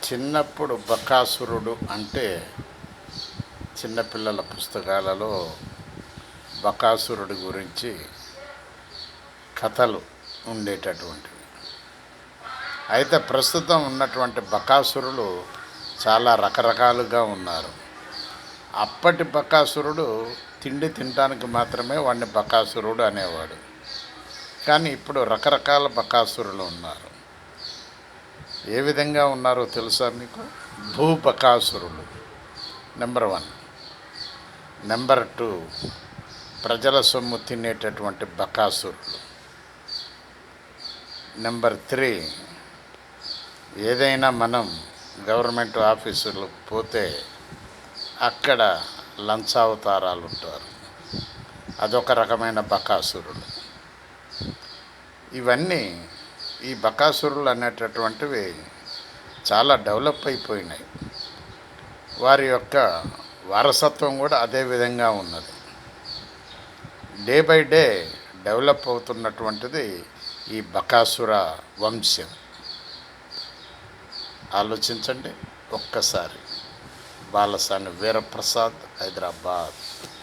చిన్నప్పుడు బకాసురుడు అంటే చిన్నపిల్లల పుస్తకాలలో బకాసురుడి గురించి కథలు ఉండేటటువంటివి. అయితే ప్రస్తుతం ఉన్నటువంటి బకాసురులు చాలా రకరకాలుగా ఉన్నారు. అప్పటి బకాసురుడు తిండి తినడానికి మాత్రమే వాడిని బకాసురుడు అనేవాడు. కానీ ఇప్పుడు రకరకాల బకాసురులు ఉన్నారు. ఏ విధంగా ఉన్నారో తెలుసా మీకు? భూబకాసురులు నెంబర్ 1. నెంబర్ 2 ప్రజల సొమ్ము తినేటటువంటి బకాసురులు. నెంబర్ 3 ఏదైనా మనం గవర్నమెంట్ ఆఫీసులకు పోతే అక్కడ లంచావతారాలు ఉంటారు, అదొక రకమైన బకాసురులు. ఇవన్నీ ఈ బకాసురులు అనేటటువంటివి చాలా డెవలప్ అయిపోయినాయి. వారి యొక్క వారసత్వం కూడా అదే విధంగా ఉన్నది. డే బై డే డెవలప్ అవుతున్నటువంటిది ఈ బకాసుర వంశం. ఆలోచించండి ఒక్కసారి. బాలసాని వీరప్రసాద్, హైదరాబాద్.